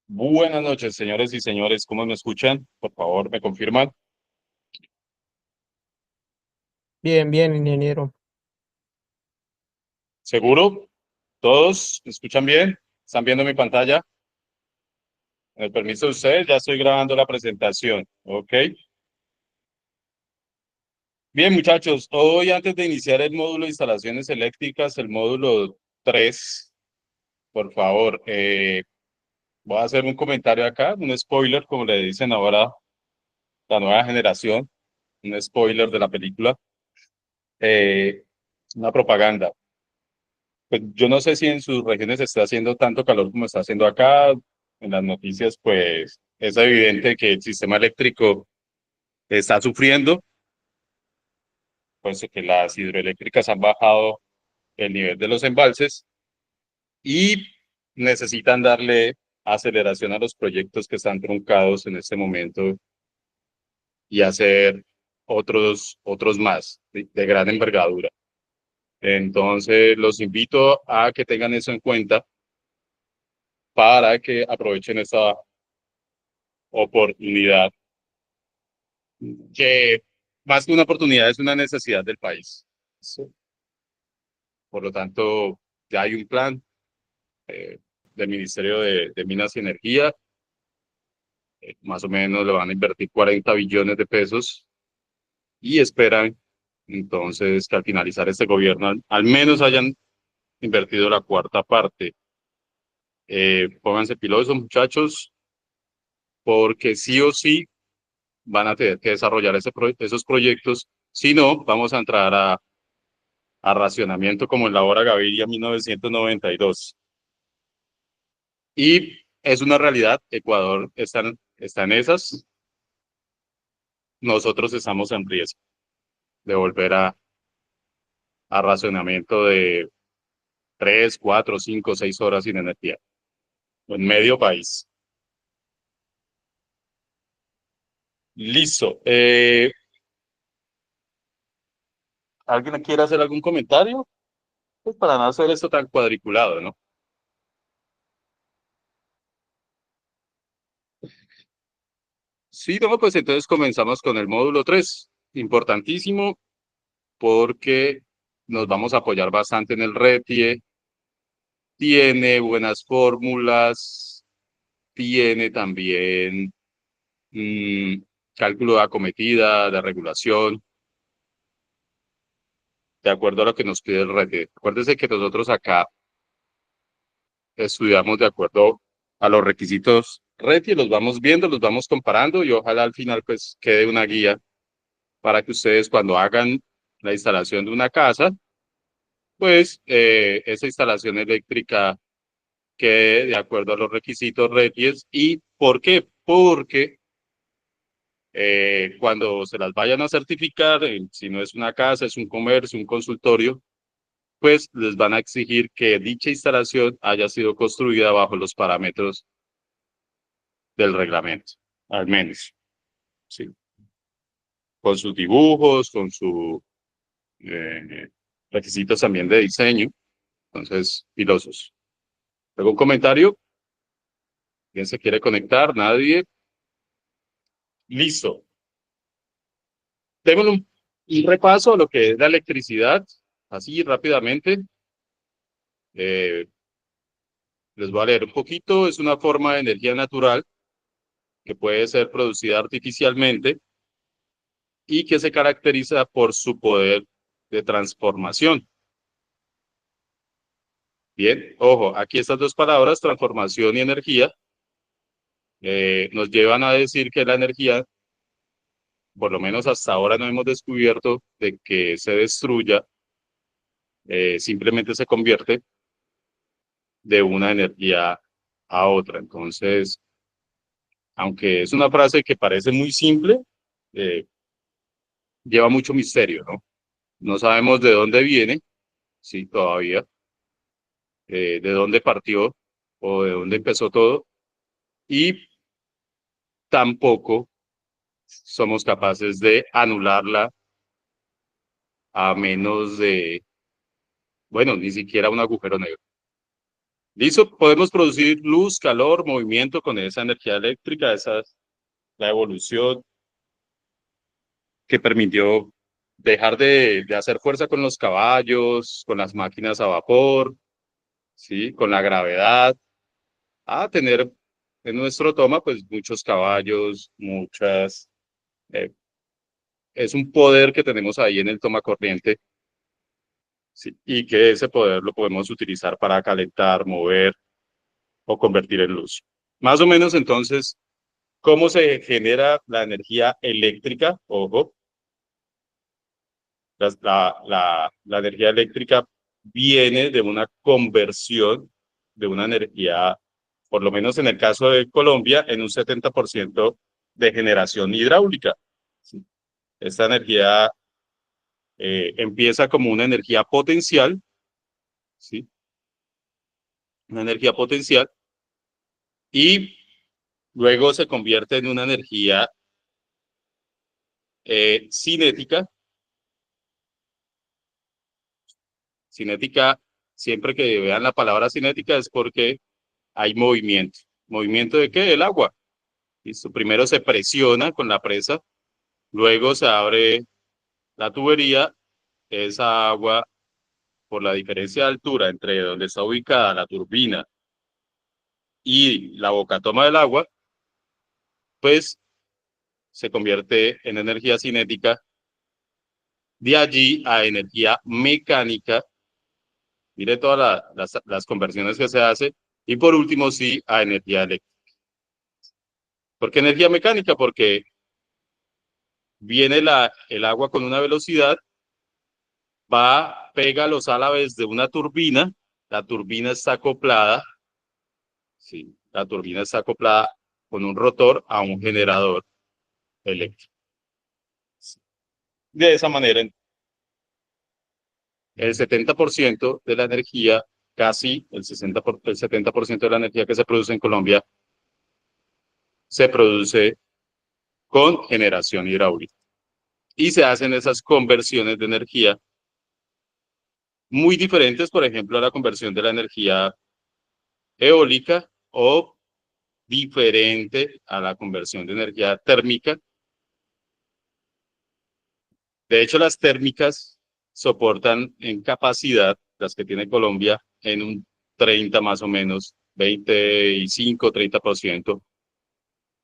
Buenas noches, señores y señores. ¿Cómo me escuchan? Por favor, me confirman. Bien, bien, ingeniero. ¿Seguro? ¿Todos me escuchan bien? ¿Están viendo mi pantalla? Con el permiso de ustedes, ya estoy grabando la presentación. ¿Ok? Bien, muchachos. Hoy, antes de iniciar el módulo de instalaciones eléctricas, el módulo 3, por favor, voy a hacer un comentario acá, un spoiler, como le dicen ahora la nueva generación, un spoiler de la película, eh, una propaganda. Pues yo no sé si en sus regiones está haciendo tanto calor como está haciendo acá. En las noticias, pues es evidente que el sistema eléctrico está sufriendo, puesto que las hidroeléctricas han bajado el nivel de los embalses y necesitan darle aceleración a los proyectos que están truncados en este momento y hacer otros más de gran envergadura. Entonces, los invito a que tengan eso en cuenta para que aprovechen esta oportunidad que más que una oportunidad es una necesidad del país. Sí. Por lo tanto, ya hay un plan eh, del Ministerio de Minas y Energía, más o menos le van a invertir 40 billones de pesos y esperan entonces que al finalizar este gobierno al menos hayan invertido la cuarta parte. Pónganse pilosos, muchachos, porque sí o sí van a tener que desarrollar esos proyectos, si no, vamos a entrar a racionamiento como en la hora Gaviria 1992. Y es una realidad, Ecuador está en esas, nosotros estamos en riesgo de volver a racionamiento de 3, 4, 5, 6 horas sin energía, en medio país. Listo. ¿Alguien quiere hacer algún comentario? Pues para no hacer esto tan cuadriculado, ¿no? Sí, no, pues entonces comenzamos con el módulo 3, importantísimo porque nos vamos a apoyar bastante en el RETIE, tiene buenas fórmulas, tiene también mm, cálculo de acometida, de regulación, de acuerdo a lo que nos pide el RETIE. Acuérdense que nosotros acá estudiamos de acuerdo a los requisitos RETIE, los vamos viendo, los vamos comparando y ojalá al final pues quede una guía para que ustedes cuando hagan la instalación de una casa, pues esa instalación eléctrica quede de acuerdo a los requisitos RETIES. ¿Y por qué? Porque cuando se las vayan a certificar, si no es una casa, es un comercio, un consultorio, pues les van a exigir que dicha instalación haya sido construida bajo los parámetros del reglamento, al menos, ¿sí? Con sus dibujos, con sus eh, requisitos también de diseño. Entonces, pilosos. ¿Algún comentario? ¿Quién se quiere conectar? ¿Nadie? Listo. Démosle un repaso a lo que es la electricidad, así rápidamente. Eh, Les voy a leer un poquito. Es una forma de energía natural que puede ser producida artificialmente y que se caracteriza por su poder de transformación. Bien, ojo, aquí estas dos palabras, transformación y energía, nos llevan a decir que la energía, por lo menos hasta ahora no hemos descubierto de que se destruya, simplemente se convierte de una energía a otra. Entonces, aunque es una frase que parece muy simple, eh, lleva mucho misterio, ¿no? No sabemos de dónde viene, sí, todavía, de dónde partió o de dónde empezó todo, y tampoco somos capaces de anularla a menos de, bueno, ni siquiera un agujero negro. ¿Listo? Podemos producir luz, calor, movimiento con esa energía eléctrica. Esa es la evolución que permitió dejar de hacer fuerza con los caballos, con las máquinas a vapor, ¿sí? Con la gravedad, a tener en nuestro toma, pues, muchos caballos, muchas... es un poder que tenemos ahí en el toma corriente, ¿sí? Y que ese poder lo podemos utilizar para calentar, mover o convertir en luz. Más o menos, entonces, ¿cómo se genera la energía eléctrica? Ojo, la energía eléctrica viene de una conversión de una energía, por lo menos en el caso de Colombia, en un 70% de generación hidráulica. ¿Sí? Esta energía empieza como una energía potencial, ¿sí? Una energía potencial, y luego se convierte en una energía cinética. Cinética, siempre que vean la palabra cinética es porque hay movimiento. ¿Movimiento de qué? Del agua. ¿Listo? Primero se presiona con la presa, luego se abre la tubería, esa agua, por la diferencia de altura entre donde está ubicada la turbina y la boca toma del agua, pues se convierte en energía cinética, de allí a energía mecánica. Mire todas las conversiones que se hace, y por último sí a energía eléctrica. ¿Por qué energía mecánica? Porque viene el agua con una velocidad, va, pega los álabes de una turbina, la turbina está acoplada, sí, la turbina está acoplada con un rotor a un generador eléctrico. De esa manera, el 70% de la energía, casi el 70% de la energía que se produce en Colombia, se produce con generación hidráulica. Y se hacen esas conversiones de energía muy diferentes, por ejemplo, a la conversión de la energía eólica, o diferente a la conversión de energía térmica. De hecho, las térmicas soportan en capacidad, las que tiene Colombia, en un 30 más o menos, 25, 30%,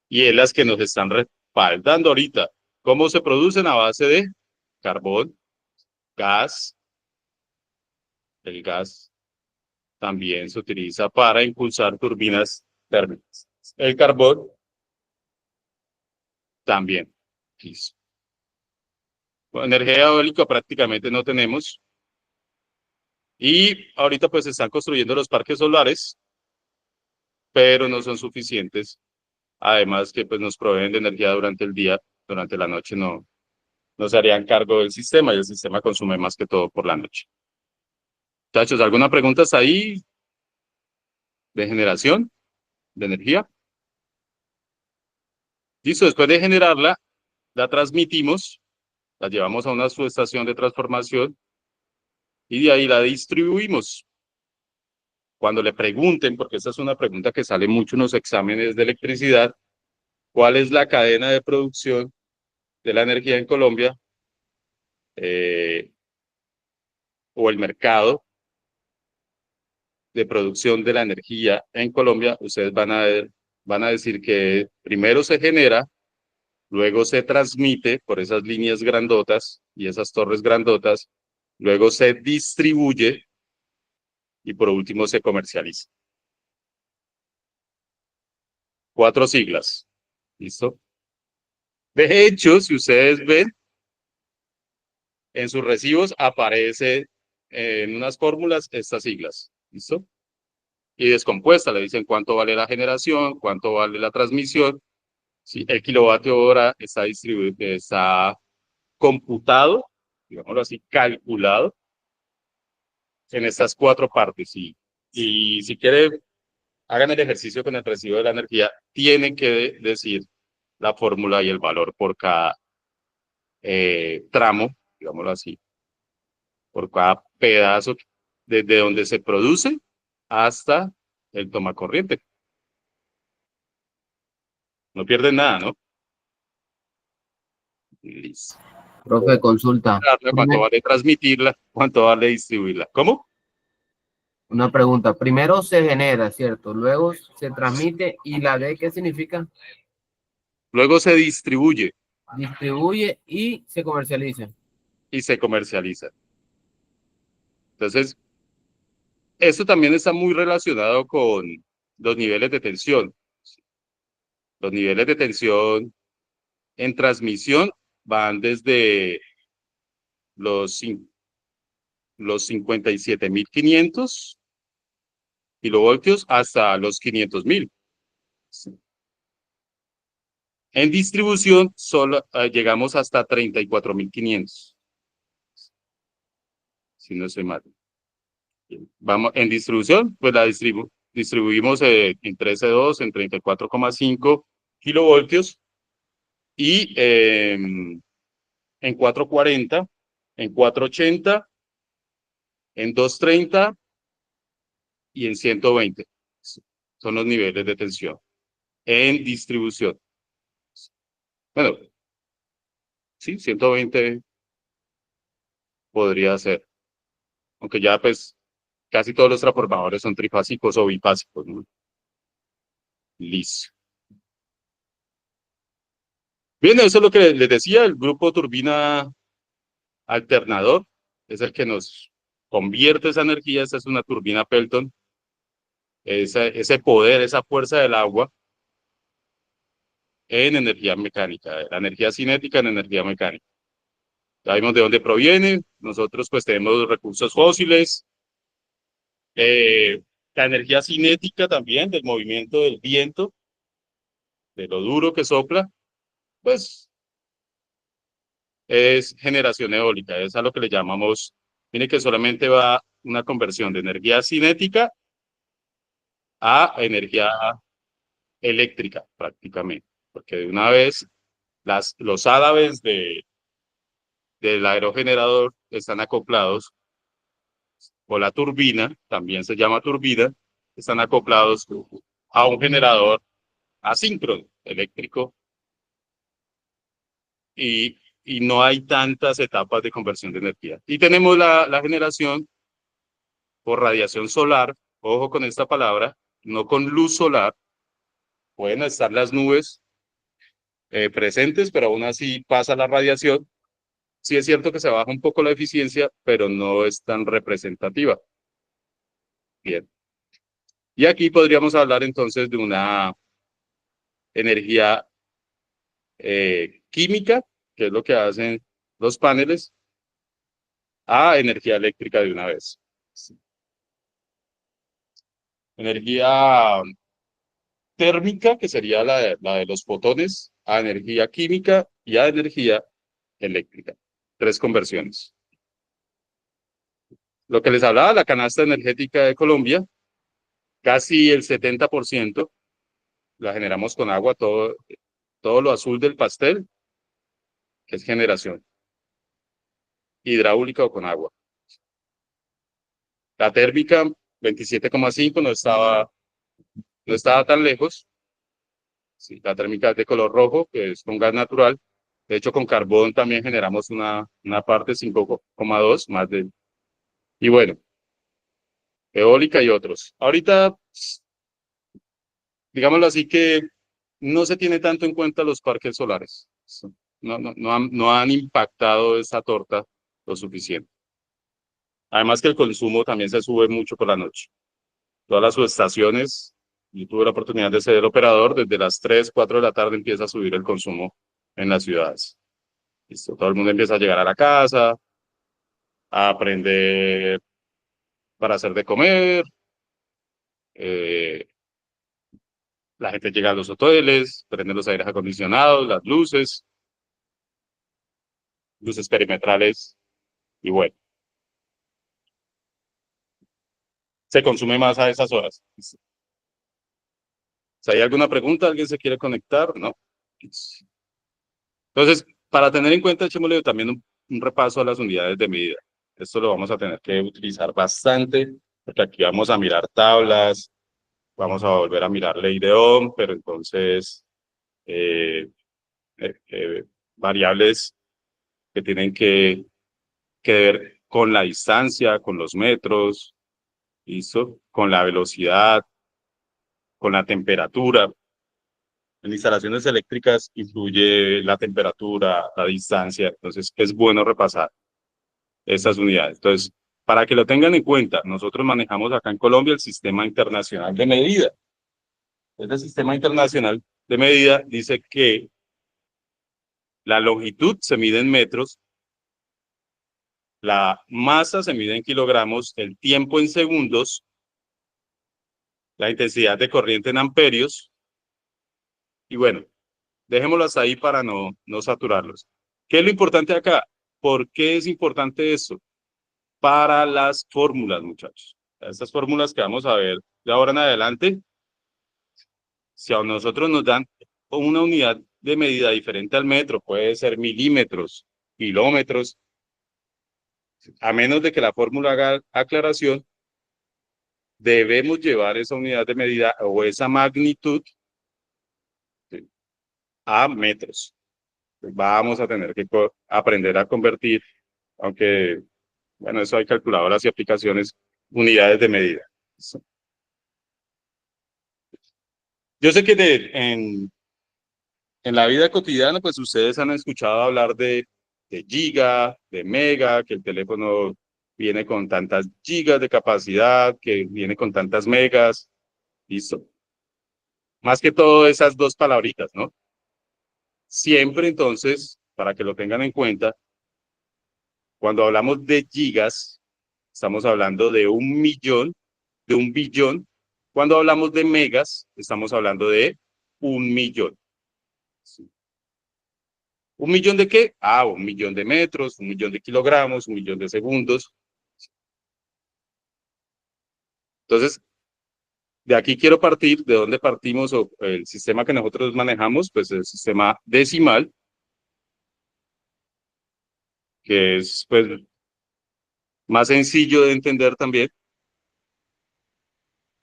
y es las que nos están respaldando ahorita. ¿Cómo se producen? A base de carbón, gas. El gas también se utiliza para impulsar turbinas térmicas. El carbón también. Bueno, energía eólica prácticamente no tenemos. Y ahorita pues se están construyendo los parques solares, pero no son suficientes. Además que pues nos proveen de energía durante el día, durante la noche no se harían cargo del sistema, y el sistema consume más que todo por la noche. Muchachos, ¿alguna pregunta hasta ahí de generación de energía? Listo, después de generarla, la transmitimos, la llevamos a una subestación de transformación y de ahí la distribuimos. Cuando le pregunten, porque esta es una pregunta que sale mucho en los exámenes de electricidad, ¿cuál es la cadena de producción de la energía en Colombia? O el mercado de producción de la energía en Colombia. Ustedes van a decir que primero se genera, luego se transmite por esas líneas grandotas y esas torres grandotas, luego se distribuye y por último se comercializa. 4 siglas. ¿Listo? De hecho, si ustedes ven, en sus recibos aparece en unas fórmulas estas siglas. ¿Listo? Y descompuesta, le dicen cuánto vale la generación, cuánto vale la transmisión. ¿Sí? El kilovatio hora está distribuido, está computado, digámoslo así, calculado en estas 4 partes. Y si quiere, hagan el ejercicio con el recibo de la energía, tienen que decir la fórmula y el valor por cada tramo, digámoslo así, por cada pedazo, desde donde se produce hasta el toma corriente. No pierden nada, ¿no? Listo. Profe, consulta. ¿Cuánto vale transmitirla? ¿Cuánto vale distribuirla? ¿Cómo? Una pregunta. Primero se genera, ¿cierto? Luego se transmite. ¿Y la D qué significa? Luego se distribuye Distribuye y se comercializa. y se comercializa. Entonces, esto también está muy relacionado con los niveles de tensión. Los niveles de tensión en transmisión van desde los 57.500 kilovoltios hasta los 500.000. En distribución solo llegamos hasta 34.500. Si no estoy mal. Vamos, en distribución, pues la distribuimos en 13.2, en 34,5 kilovoltios y en 440, en 480, en 230 y en 120. Son los niveles de tensión en distribución. Bueno, sí, 120 podría ser. Aunque ya pues casi todos los transformadores son trifásicos o bifásicos, ¿no? Listo. Bien, eso es lo que les decía, el grupo turbina alternador es el que nos convierte esa energía. Esa es una turbina Pelton, ese poder, esa fuerza del agua en energía mecánica, la energía cinética en energía mecánica. Sabemos de dónde proviene. Nosotros pues tenemos recursos fósiles, la energía cinética también del movimiento del viento, de lo duro que sopla, pues es generación eólica, es a lo que le llamamos, tiene que solamente va una conversión de energía cinética a energía eléctrica prácticamente, porque de una vez los ádaves del aerogenerador están acoplados, o la turbina, también se llama turbina, están acoplados a un generador asíncrono eléctrico y no hay tantas etapas de conversión de energía. Y tenemos la generación por radiación solar, ojo con esta palabra, no con luz solar. Pueden estar las nubes presentes, pero aún así pasa la radiación. Sí es cierto que se baja un poco la eficiencia, pero no es tan representativa. Bien. Y aquí podríamos hablar entonces de una energía química, que es lo que hacen los paneles, a energía eléctrica de una vez. Energía térmica, que sería la de los fotones, a energía química y a energía eléctrica. 3 conversiones. Lo que les hablaba, la canasta energética de Colombia, casi el 70% la generamos con agua, todo lo azul del pastel es generación hidráulica o con agua. La térmica, 27,5, no estaba tan lejos. Sí, la térmica es de color rojo, que es con gas natural. De hecho, con carbón también generamos una parte 5,2 más de... Y bueno, eólica y otros. Ahorita, digámoslo así, que no se tiene tanto en cuenta los parques solares. No han impactado esa torta lo suficiente. Además que el consumo también se sube mucho por la noche. Todas las subestaciones, yo tuve la oportunidad de ser el operador, desde las 3, 4 de la tarde empieza a subir el consumo en las ciudades. Listo, todo el mundo empieza a llegar a la casa, a aprender para hacer de comer, la gente llega a los hoteles, prende los aires acondicionados, las luces perimetrales, y bueno, se consume más a esas horas. Si hay alguna pregunta, ¿alguien se quiere conectar? ¿No? Entonces, para tener en cuenta, echémosle también un repaso a las unidades de medida. Esto lo vamos a tener que utilizar bastante, porque aquí vamos a mirar tablas, vamos a volver a mirar ley de Ohm, pero entonces variables que tienen que ver con la distancia, con los metros, ¿listo? Con la velocidad, con la temperatura. En instalaciones eléctricas influye la temperatura, la distancia, entonces es bueno repasar estas unidades. Entonces, para que lo tengan en cuenta, nosotros manejamos acá en Colombia el Sistema Internacional de Medida. Este Sistema Internacional de Medida dice que la longitud se mide en metros, la masa se mide en kilogramos, el tiempo en segundos, la intensidad de corriente en amperios, y bueno, dejémoslo hasta ahí para no saturarlos. ¿Qué es lo importante acá? ¿Por qué es importante eso? Para las fórmulas, muchachos. Estas fórmulas que vamos a ver de ahora en adelante, si a nosotros nos dan una unidad de medida diferente al metro, puede ser milímetros, kilómetros, a menos de que la fórmula haga aclaración, debemos llevar esa unidad de medida o esa magnitud a metros. Vamos a tener que aprender a convertir, aunque, bueno, eso hay calculadoras y aplicaciones, unidades de medida. Yo sé que en la vida cotidiana, pues ustedes han escuchado hablar de giga, de mega, que el teléfono viene con tantas gigas de capacidad, que viene con tantas megas, listo. Más que todo esas dos palabritas, ¿no? Siempre entonces, para que lo tengan en cuenta, cuando hablamos de gigas, estamos hablando de 1.000.000, de 1.000.000.000. Cuando hablamos de megas, estamos hablando de 1.000.000. ¿Sí? ¿1.000.000 de qué? 1.000.000 de metros, 1.000.000 de kilogramos, 1.000.000 de segundos. Entonces, de aquí quiero partir, ¿de dónde partimos? O el sistema que nosotros manejamos, pues el sistema decimal, que es pues más sencillo de entender también.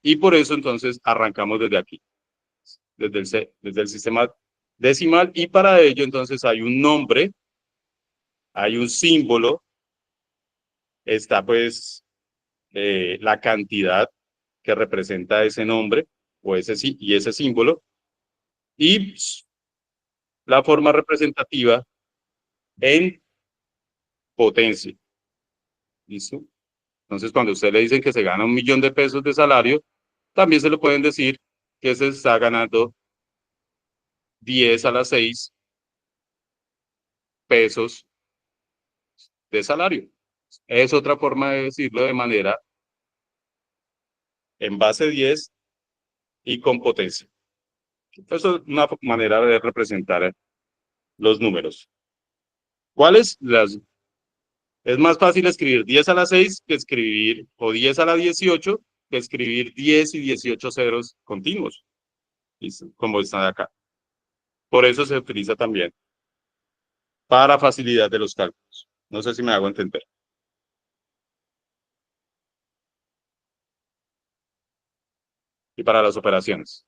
Y por eso entonces arrancamos desde aquí, desde el sistema decimal. Y para ello entonces hay un nombre, hay un símbolo, está pues la cantidad que representa ese nombre o y ese símbolo, y la forma representativa en potencia. ¿Listo? Entonces, cuando usted le dicen que se gana 1.000.000 de pesos de salario, también se lo pueden decir que se está ganando 10 a la 6 pesos de salario. Es otra forma de decirlo de manera en base 10 y con potencia. Eso es una manera de representar los números. ¿Cuáles? Es más fácil escribir 10 a la 6 que escribir, o 10 a la 18, que escribir 10 y 18 ceros continuos, como están acá. Por eso se utiliza también para facilidad de los cálculos. No sé si me hago entender. Y para las operaciones.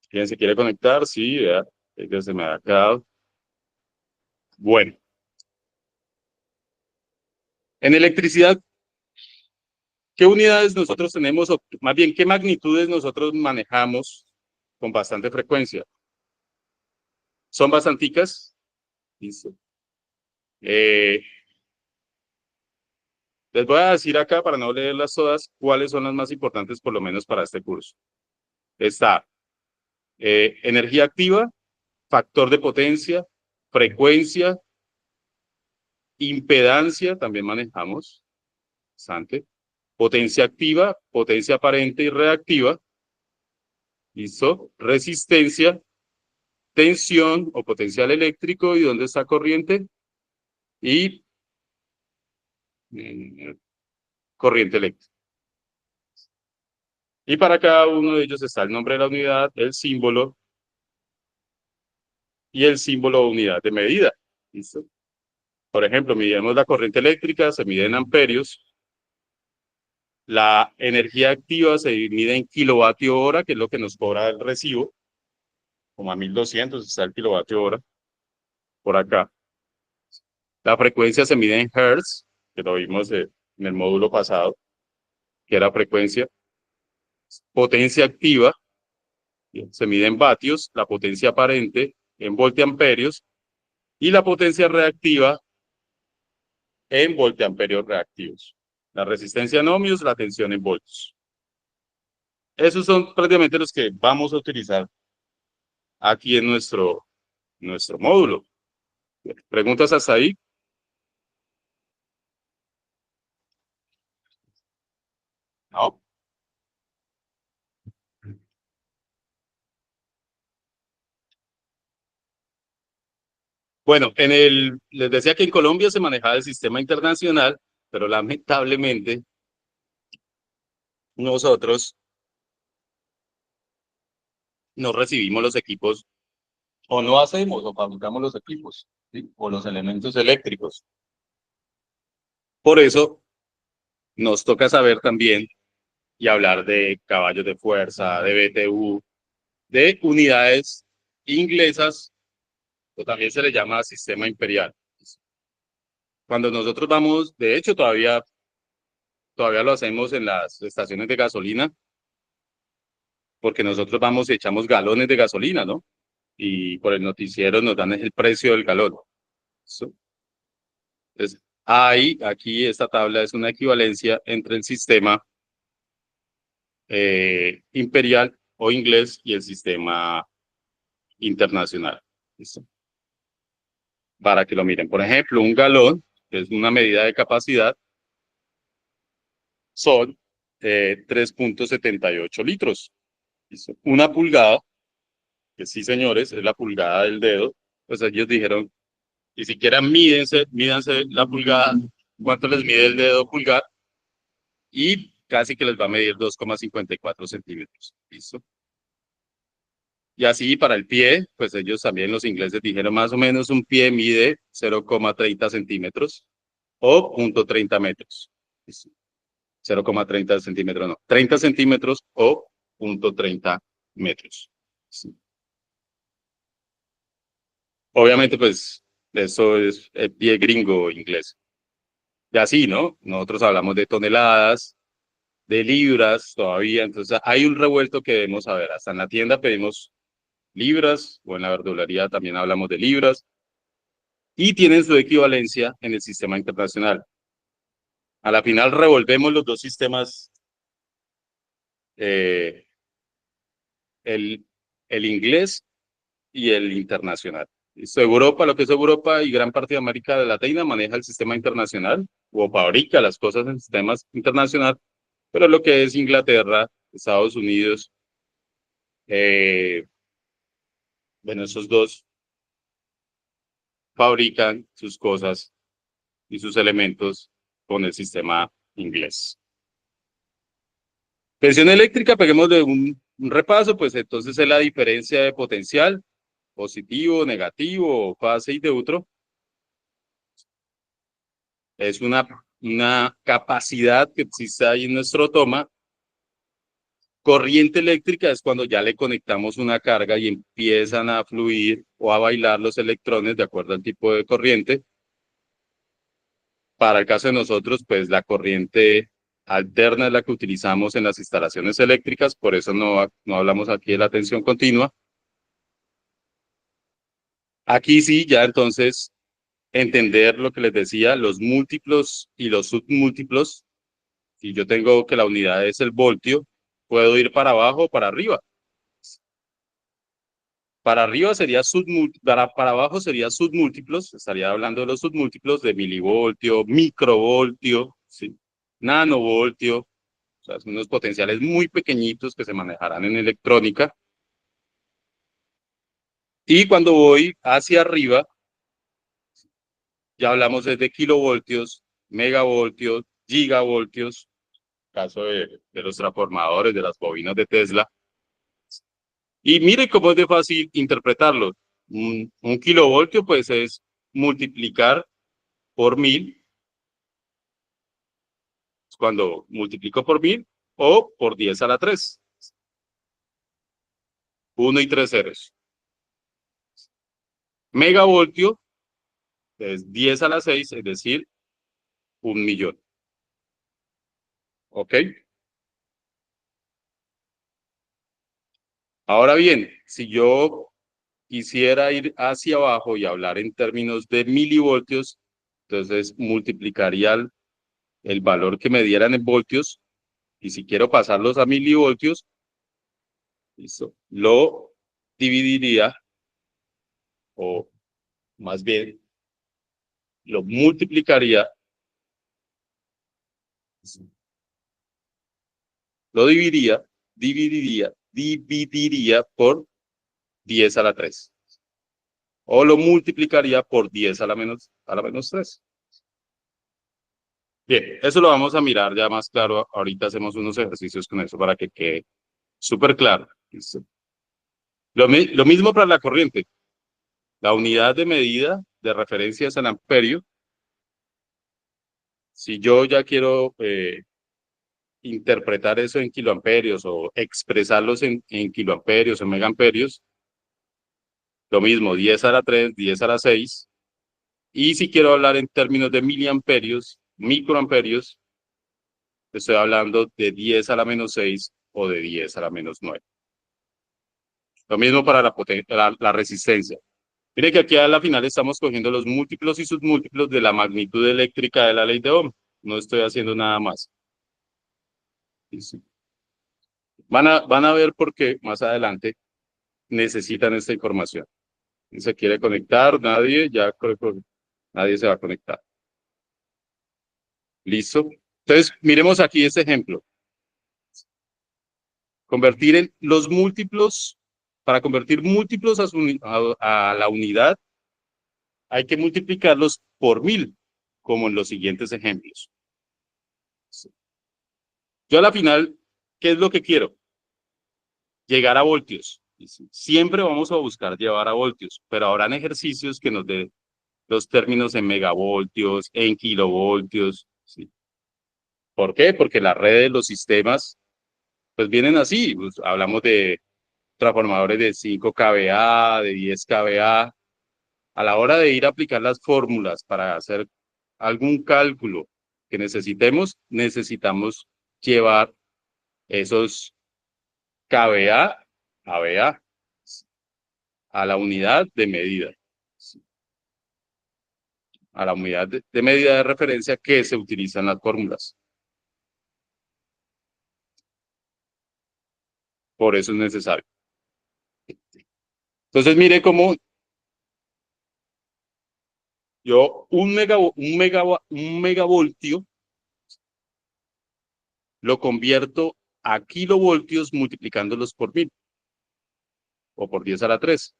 ¿Quién se quiere conectar? Sí, vea, que se me ha quedado. Bueno. En electricidad, ¿qué unidades nosotros tenemos, o más bien, qué magnitudes nosotros manejamos con bastante frecuencia? ¿Son bastanticas? Listo. Les voy a decir acá, para no leerlas todas, cuáles son las más importantes, por lo menos para este curso. Está energía activa, factor de potencia, frecuencia, impedancia, también manejamos bastante, potencia activa, potencia aparente y reactiva, ¿listo? Resistencia, tensión o potencial eléctrico y dónde está corriente, y corriente eléctrica. Y para cada uno de ellos está el nombre de la unidad, el símbolo y el símbolo de unidad de medida. ¿Listo? Por ejemplo, midimos la corriente eléctrica, se mide en amperios. La energía activa se mide en kilovatio hora, que es lo que nos cobra el recibo. Como a 1200 está el kilovatio hora. Por acá. La frecuencia se mide en hertz, que lo vimos en el módulo pasado, que era frecuencia. Potencia activa se mide en vatios, la potencia aparente en voltiamperios y la potencia reactiva en voltiamperios reactivos. La resistencia en ohmios, la tensión en voltios. Esos son prácticamente los que vamos a utilizar aquí en nuestro módulo. ¿Preguntas hasta ahí? No. Bueno, les decía que en Colombia se manejaba el sistema internacional, pero lamentablemente nosotros no recibimos los equipos, o no hacemos, o fabricamos los equipos, ¿sí? O los elementos eléctricos. Por eso nos toca saber también y hablar de caballos de fuerza, de BTU, de unidades inglesas, o también se le llama sistema imperial. Cuando nosotros vamos, de hecho todavía lo hacemos en las estaciones de gasolina, porque nosotros vamos y echamos galones de gasolina, ¿no? Y por el noticiero nos dan el precio del galón. Entonces, aquí esta tabla es una equivalencia entre el sistema imperial o inglés y el sistema internacional. ¿Listo? Para que lo miren. Por ejemplo, un galón, que es una medida de capacidad, son 3.78 litros. ¿Listo? Una pulgada, que sí, señores, es la pulgada del dedo. Pues ellos dijeron, ni siquiera mídanse la pulgada, cuánto les mide el dedo pulgar, y casi que les va a medir 2,54 centímetros. ¿Listo? Y así para el pie, pues ellos también, los ingleses, dijeron más o menos un pie mide 0,30 centímetros o 0,30 metros. ¿Listo? 0,30 centímetros, no, 30 centímetros o 0,30 metros. ¿Sí? Obviamente, pues, eso es el pie gringo inglés. Y así, ¿no? Nosotros hablamos de toneladas, de libras todavía, entonces hay un revuelto que debemos saber. Hasta en la tienda pedimos libras, o en la verdulería también hablamos de libras, y tienen su equivalencia en el sistema internacional. A la final revolvemos los dos sistemas, el inglés y el internacional. Listo, Europa, lo que es Europa y gran parte de América Latina maneja el sistema internacional o fabrica las cosas en sistemas internacional, pero lo que es Inglaterra, Estados Unidos, bueno, esos dos fabrican sus cosas y sus elementos con el sistema inglés. Tensión eléctrica, peguemos de un repaso, pues entonces es la diferencia de potencial, positivo, negativo, fase y neutro. Es una capacidad que existe ahí en nuestro toma. Corriente eléctrica es cuando ya le conectamos una carga y empiezan a fluir o a bailar los electrones de acuerdo al tipo de corriente. Para el caso de nosotros, pues la corriente alterna es la que utilizamos en las instalaciones eléctricas, por eso no hablamos aquí de la tensión continua. Aquí sí, ya entonces entender lo que les decía, los múltiplos y los submúltiplos. Si yo tengo que la unidad es el voltio, puedo ir para abajo o para arriba. Para arriba sería para abajo sería submúltiplos, estaría hablando de los submúltiplos de milivoltio, microvoltio, ¿sí? Nanovoltio, o sea, son unos potenciales muy pequeñitos que se manejarán en electrónica. Y cuando voy hacia arriba, ya hablamos de kilovoltios, megavoltios, gigavoltios, caso de los transformadores, de las bobinas de Tesla. Y mire cómo es de fácil interpretarlo. Un kilovoltio, pues, es multiplicar por 1000, cuando multiplico por 1000, o por 10 a la 3. 1 y 3 ceros. Megavoltio es 10 a la 6, es decir, 1.000.000. ¿Ok? Ahora bien, si yo quisiera ir hacia abajo y hablar en términos de milivoltios, entonces multiplicaría el valor que me dieran en voltios, y si quiero pasarlos a milivoltios, listo, lo dividiría, o más bien lo multiplicaría, lo dividiría por 10 a la 3. O lo multiplicaría por 10 a la menos 3. Bien, eso lo vamos a mirar ya más claro. Ahorita hacemos unos ejercicios con eso para que quede súper claro. ¿Listo? Lo mismo para la corriente. La unidad de medida de referencia es el amperio. Si yo ya quiero interpretar eso en kiloamperios o expresarlos en kiloamperios o megamperios, lo mismo, 10 a la 3, 10 a la 6. Y si quiero hablar en términos de miliamperios, microamperios, estoy hablando de 10 a la menos 6 o de 10 a la menos 9. Lo mismo para la resistencia. Mire que aquí a la final estamos cogiendo los múltiplos y submúltiplos de la magnitud eléctrica de la ley de Ohm. No estoy haciendo nada más. Van a ver por qué más adelante necesitan esta información. ¿Se quiere conectar? Nadie, ya creo que nadie se va a conectar. ¿Listo? Entonces, miremos aquí este ejemplo. Convertir en los múltiplos, para convertir múltiplos a la unidad, hay que multiplicarlos por 1000, como en los siguientes ejemplos. Yo a la final, ¿qué es lo que quiero? Llegar a voltios. Siempre vamos a buscar llevar a voltios, pero habrán ejercicios que nos den los términos en megavoltios, en kilovoltios. ¿Sí? ¿Por qué? Porque la red de los sistemas, pues vienen así. Pues, hablamos de transformadores de 5 kVA, de 10 kVA. A la hora de ir a aplicar las fórmulas para hacer algún cálculo que necesitamos llevar esos kVA a VA a la unidad de medida, a la unidad de medida de referencia que se utilizan las fórmulas. Por eso es necesario. Entonces, mire cómo yo un megavoltio lo convierto a kilovoltios multiplicándolos por 1000 o por 10 a la 3.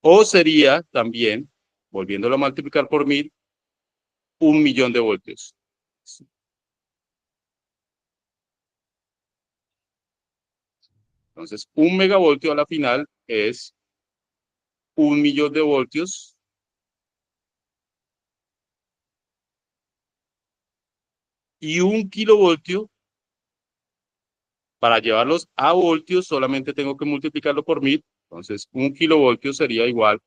O sería también, volviéndolo a multiplicar por 1000, 1.000.000 de voltios. Entonces, un megavoltio a la final es 1.000.000 de voltios y un kilovoltio, para llevarlos a voltios solamente tengo que multiplicarlo por 1000. Entonces, un kilovoltio sería igual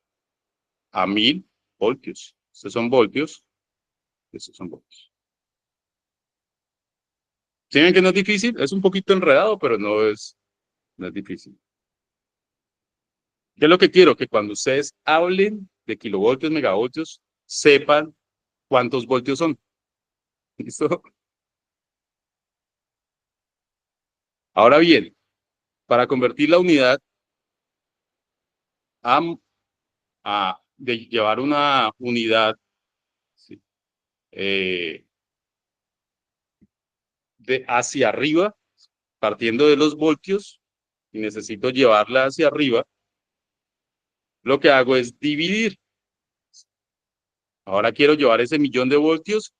a 1000 voltios. Estos son voltios. Estos son voltios. ¿Sí ven que no es difícil? Es un poquito enredado, pero no es difícil. ¿Qué es lo que quiero? Que cuando ustedes hablen de kilovoltios, megavoltios, sepan cuántos voltios son. ¿Listo? Ahora bien, para convertir la unidad de llevar una unidad, ¿sí?, hacia arriba, partiendo de los voltios, y necesito llevarla hacia arriba, lo que hago es dividir. Ahora quiero llevar ese 1.000.000 de voltios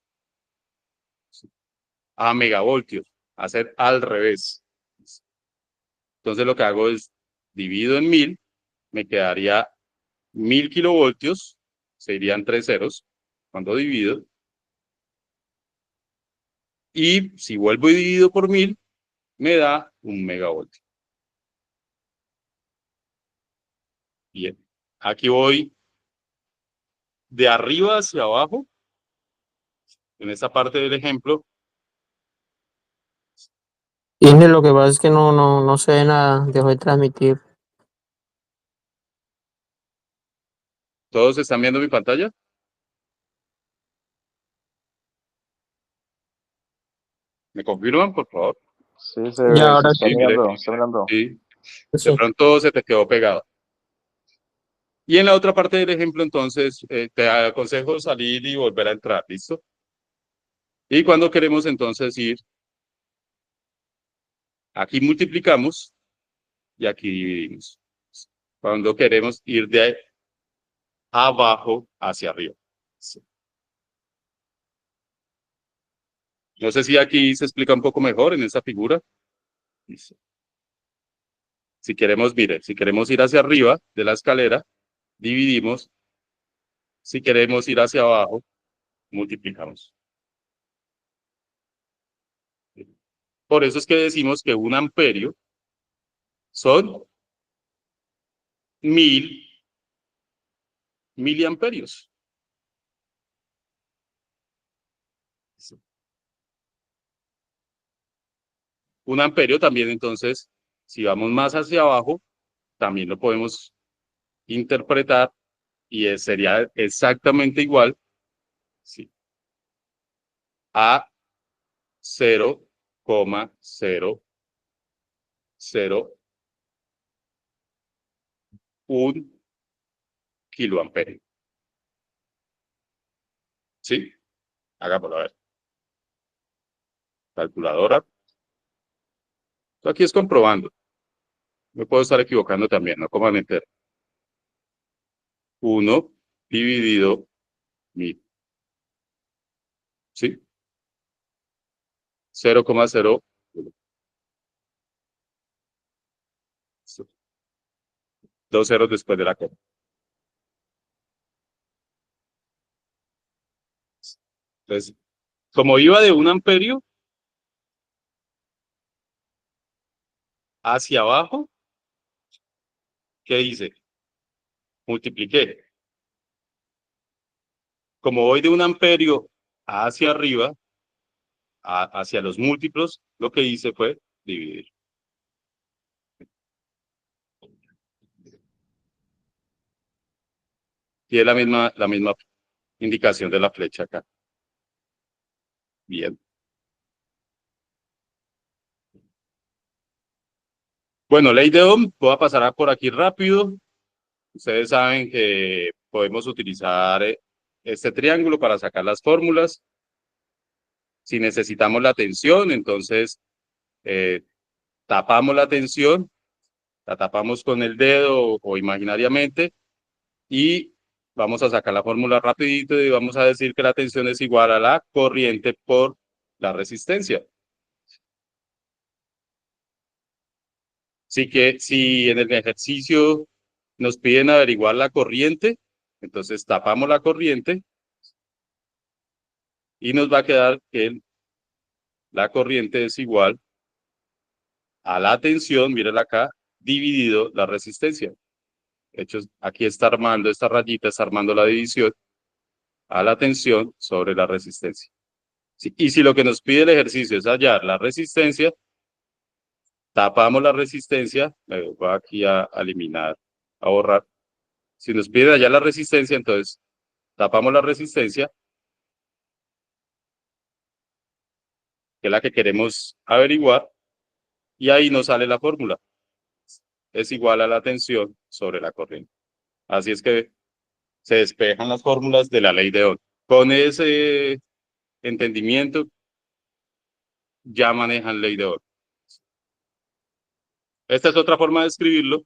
a megavoltios, hacer al revés. Entonces lo que hago es divido en 1000, me quedaría 1000 kilovoltios, se irían 3 ceros, cuando divido. Y si vuelvo y divido por 1000, me da 1 megavoltio. Bien, aquí voy de arriba hacia abajo, en esta parte del ejemplo. Y lo que pasa es que no se ve nada, dejó de transmitir. ¿Todos están viendo mi pantalla? ¿Me confirman, por favor? Sí, Ya, se ahora está Sí, mire, mirando, se está mirando. sí. De sí. pronto se te quedó pegado. Y en la otra parte del ejemplo, entonces, te aconsejo salir y volver a entrar, ¿listo? Y cuando queremos entonces ir, aquí multiplicamos y aquí dividimos. Cuando queremos ir de abajo hacia arriba. Sí. No sé si aquí se explica un poco mejor en esta figura. Listo. Si queremos, mire, si queremos ir hacia arriba de la escalera, dividimos. Si queremos ir hacia abajo, multiplicamos. Por eso es que decimos que 1 amperio son 1000 miliamperios. 1 amperio también, entonces, si vamos más hacia abajo, también lo podemos interpretar y sería exactamente igual, sí, a 0,001 kiloamperio. ¿Sí? Hagámoslo a ver. Calculadora. Aquí es comprobando. Me puedo estar equivocando también, no coman entero. 1 dividido 1000. ¿Sí? 0,0. Dos ceros después de la coma. Entonces, como iba de 1 amperio hacia abajo, ¿qué hice? Multipliqué. Como voy de 1 amperio hacia arriba, hacia los múltiplos, lo que hice fue dividir. Y es la misma indicación de la flecha acá. Bien. Bueno, ley de Ohm, voy a pasar por aquí rápido. Ustedes saben que podemos utilizar este triángulo para sacar las fórmulas. Si necesitamos la tensión, entonces tapamos la tensión, la tapamos con el dedo o imaginariamente y vamos a sacar la fórmula rapidito y vamos a decir que la tensión es igual a la corriente por la resistencia. Así que si en el ejercicio nos piden averiguar la corriente, entonces tapamos la corriente y nos va a quedar que la corriente es igual a la tensión, mírenla acá, dividido la resistencia. De hecho, aquí está armando, esta rayita está armando la división a la tensión sobre la resistencia. Sí, y si lo que nos pide el ejercicio es hallar la resistencia, tapamos la resistencia, me voy aquí a eliminar, a borrar. Si nos pide hallar la resistencia, entonces tapamos la resistencia, que es la que queremos averiguar, y ahí nos sale la fórmula. Es igual a la tensión sobre la corriente. Así es que se despejan las fórmulas de la ley de Ohm. Con ese entendimiento ya manejan ley de Ohm. Esta es otra forma de escribirlo,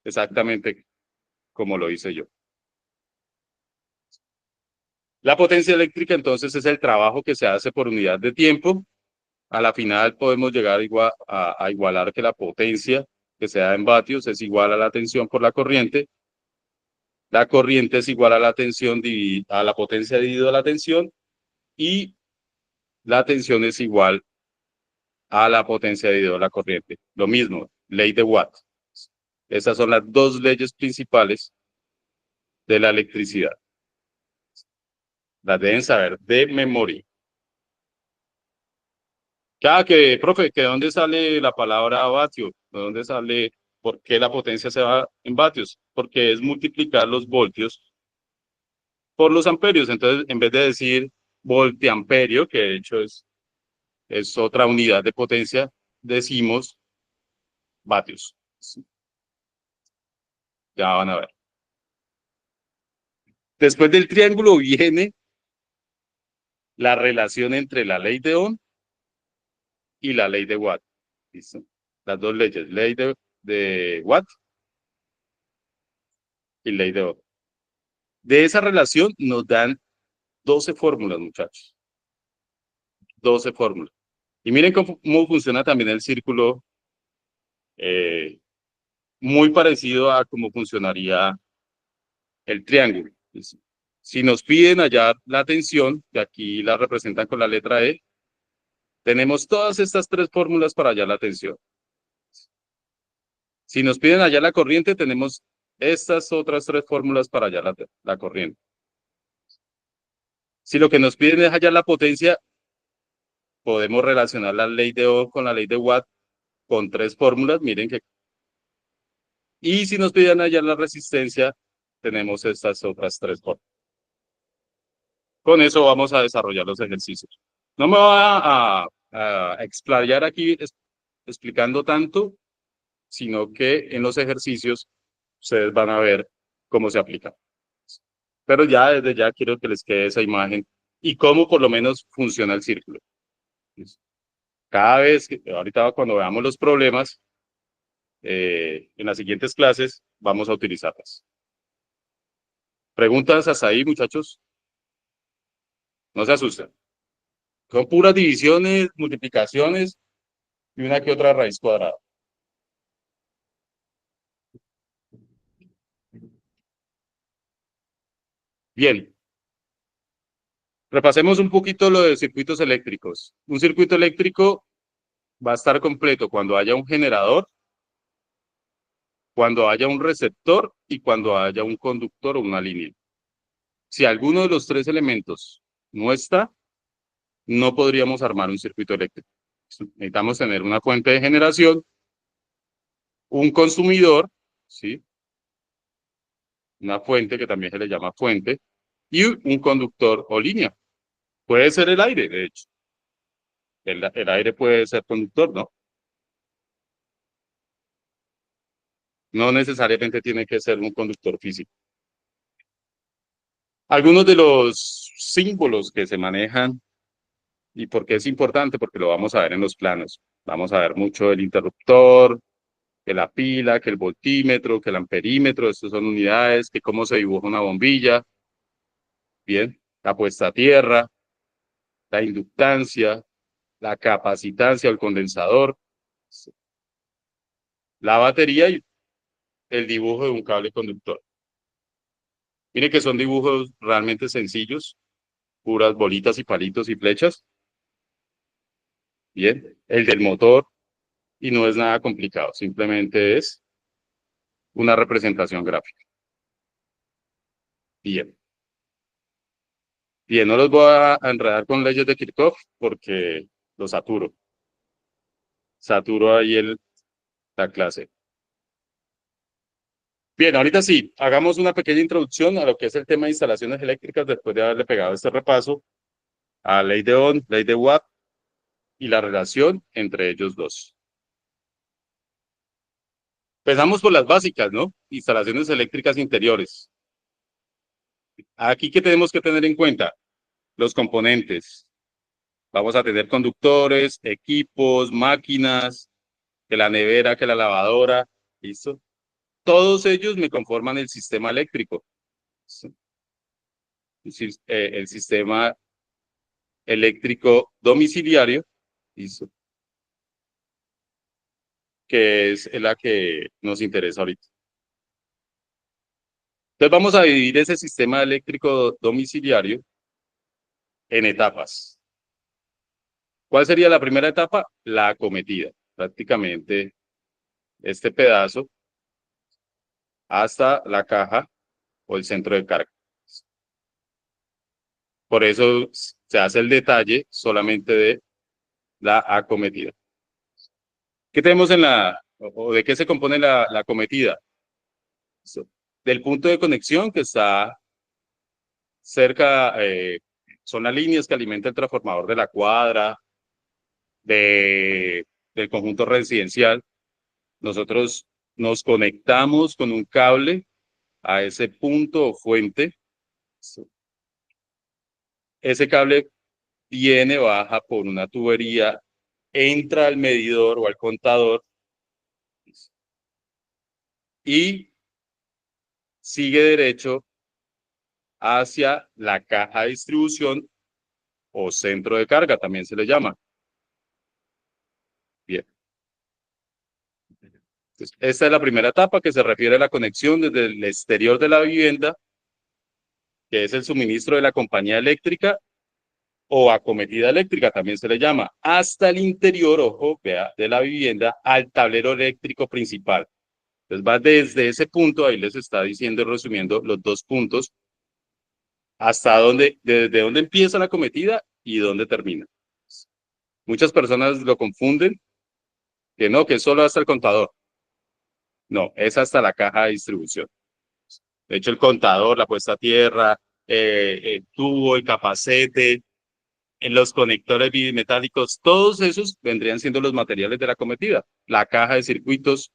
exactamente como lo hice yo. La potencia eléctrica entonces es el trabajo que se hace por unidad de tiempo. A la final podemos llegar a igualar que la potencia que se da en vatios es igual a la tensión por la corriente. La corriente es igual a la tensión a la potencia dividido a la tensión, y la tensión es igual a la potencia dividido a la corriente. Lo mismo, ley de Watt. Esas son las dos leyes principales de la electricidad. Las deben saber de memoria. Profe, ¿de dónde sale la palabra vatio? ¿De dónde sale? ¿Por qué la potencia se va en vatios? Porque es multiplicar los voltios por los amperios. Entonces, en vez de decir voltiamperio, que de hecho es otra unidad de potencia, decimos vatios. Ya van a ver. Después del triángulo viene la relación entre la ley de Ohm y la ley de Watt. ¿Listo? Las dos leyes, ley de Watt y ley de Ohm. De esa relación nos dan 12 fórmulas, muchachos. 12 fórmulas. Y miren cómo funciona también el círculo, muy parecido a cómo funcionaría el triángulo. Si nos piden hallar la tensión, que aquí la representan con la letra E, tenemos todas estas tres fórmulas para hallar la tensión. Si nos piden hallar la corriente, tenemos estas otras tres fórmulas para hallar la corriente. Si lo que nos piden es hallar la potencia, podemos relacionar la ley de Ohm con la ley de Watt con tres fórmulas. Miren que. Y si nos piden hallar la resistencia, tenemos estas otras tres fórmulas. Con eso vamos a desarrollar los ejercicios. No me voy a explayar aquí explicando tanto, sino que en los ejercicios ustedes van a ver cómo se aplica. Pero ya desde ya quiero que les quede esa imagen y cómo por lo menos funciona el círculo. Cada vez que, ahorita cuando veamos los problemas, en las siguientes clases vamos a utilizarlas. ¿Preguntas hasta ahí, muchachos? No se asusten. Son puras divisiones, multiplicaciones y una que otra raíz cuadrada. Bien. Repasemos un poquito lo de circuitos eléctricos. Un circuito eléctrico va a estar completo cuando haya un generador, cuando haya un receptor y cuando haya un conductor o una línea. Si alguno de los tres elementos no está, no podríamos armar un circuito eléctrico. Necesitamos tener una fuente de generación, un consumidor, ¿sí? Una fuente que también se le llama fuente, y un conductor o línea. Puede ser el aire, de hecho. El aire puede ser conductor, ¿no? No necesariamente tiene que ser un conductor físico. Algunos de los símbolos que se manejan, y por qué es importante, porque lo vamos a ver en los planos. Vamos a ver mucho el interruptor, que la pila, que el voltímetro, que el amperímetro, estas son unidades, que cómo se dibuja una bombilla. Bien, la puesta a tierra, la inductancia, la capacitancia, el condensador, la batería y el dibujo de un cable conductor. Miren que son dibujos realmente sencillos, puras bolitas y palitos y flechas. Bien, el del motor, y no es nada complicado, simplemente es una representación gráfica. Bien. Bien, no los voy a enredar con leyes de Kirchhoff porque los saturo. Saturo ahí la clase. Bien, ahorita sí, hagamos una pequeña introducción a lo que es el tema de instalaciones eléctricas después de haberle pegado este repaso a ley de Ohm, ley de Watt y la relación entre ellos dos. Empezamos por las básicas, ¿no? Instalaciones eléctricas interiores. Aquí, ¿qué tenemos que tener en cuenta? Los componentes. Vamos a tener conductores, equipos, máquinas, que la nevera, que la lavadora, ¿listo? Todos ellos me conforman el sistema eléctrico. El sistema eléctrico domiciliario, ¿listo? Que es la que nos interesa ahorita. Entonces vamos a dividir ese sistema eléctrico domiciliario en etapas. ¿Cuál sería la primera etapa? La acometida. Prácticamente este pedazo hasta la caja o el centro de carga. Por eso se hace el detalle solamente de la acometida. ¿Qué tenemos en o de qué se compone la acometida? Del punto de conexión que está cerca, son las líneas que alimentan el transformador de la cuadra, del conjunto residencial. Nosotros nos conectamos con un cable a ese punto o fuente. Ese cable viene, baja por una tubería, entra al medidor o al contador y sigue derecho hacia la caja de distribución o centro de carga, también se le llama. Bien. Entonces, esta es la primera etapa que se refiere a la conexión desde el exterior de la vivienda, que es el suministro de la compañía eléctrica o acometida eléctrica, también se le llama, hasta el interior, ojo, vea, de la vivienda al tablero eléctrico principal. Entonces va desde ese punto, ahí les está diciendo y resumiendo los dos puntos, hasta desde dónde empieza la acometida y dónde termina. Muchas personas lo confunden, que no, que es solo hasta el contador. No, es hasta la caja de distribución. De hecho, el contador, la puesta a tierra, el tubo, el capacete, en los conectores bimetálicos, todos esos vendrían siendo los materiales de la acometida. La caja de circuitos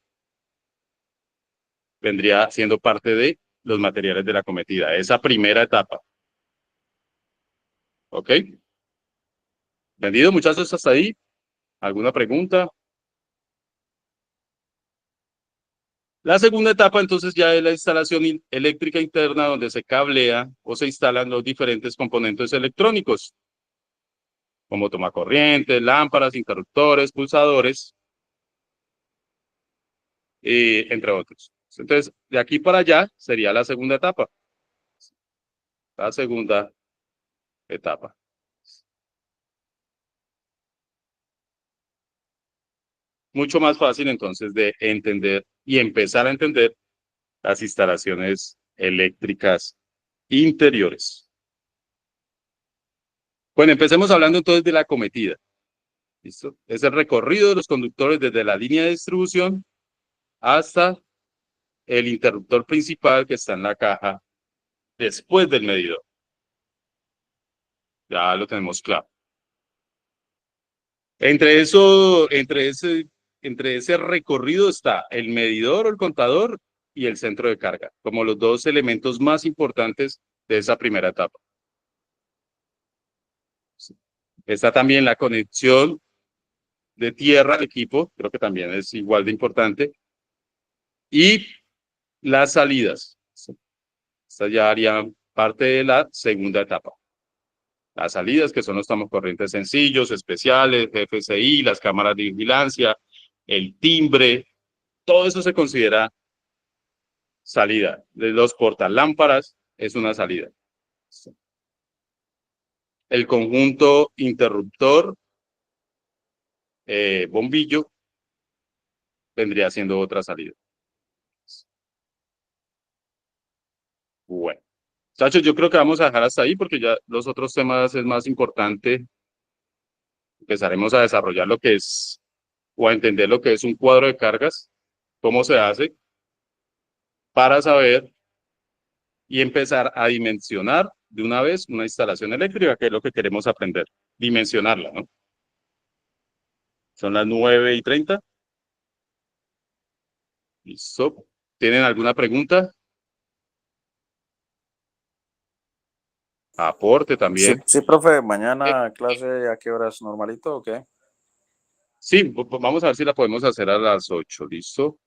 vendría siendo parte de los materiales de la acometida, esa primera etapa. ¿Ok? ¿Entendido, muchachos, hasta ahí? ¿Alguna pregunta? La segunda etapa, entonces, ya es la instalación eléctrica interna, donde se cablea o se instalan los diferentes componentes electrónicos, como tomacorrientes, lámparas, interruptores, pulsadores, entre otros. Entonces, de aquí para allá sería la segunda etapa. La segunda etapa. Mucho más fácil, entonces, de entender y empezar a entender las instalaciones eléctricas interiores. Bueno, empecemos hablando entonces de la acometida. ¿Listo? Es el recorrido de los conductores desde la línea de distribución hasta el interruptor principal que está en la caja después del medidor. Ya lo tenemos claro. Entre ese recorrido está el medidor o el contador y el centro de carga, como los dos elementos más importantes de esa primera etapa. Está también la conexión de tierra al equipo, creo que también es igual de importante, y las salidas. Estas ya harían parte de la segunda etapa. Las salidas, que son los corrientes sencillos, especiales, FCI, las cámaras de vigilancia, el timbre, todo eso se considera salida. De los portalámparas es una salida. El conjunto interruptor, bombillo, vendría siendo otra salida. Bueno, muchachos, yo creo que vamos a dejar hasta ahí porque ya los otros temas es más importante. Empezaremos a desarrollar lo que es o a entender lo que es un cuadro de cargas, cómo se hace, para saber y empezar a dimensionar de una vez una instalación eléctrica, que es lo que queremos aprender, dimensionarla, ¿no? Son las 9:30. Listo. ¿Tienen alguna pregunta? Aporte Sí, también. sí, profe, mañana clase, ¿a qué horas? ¿Normalito o qué? Sí, vamos a ver si la podemos hacer a las 8, ¿listo?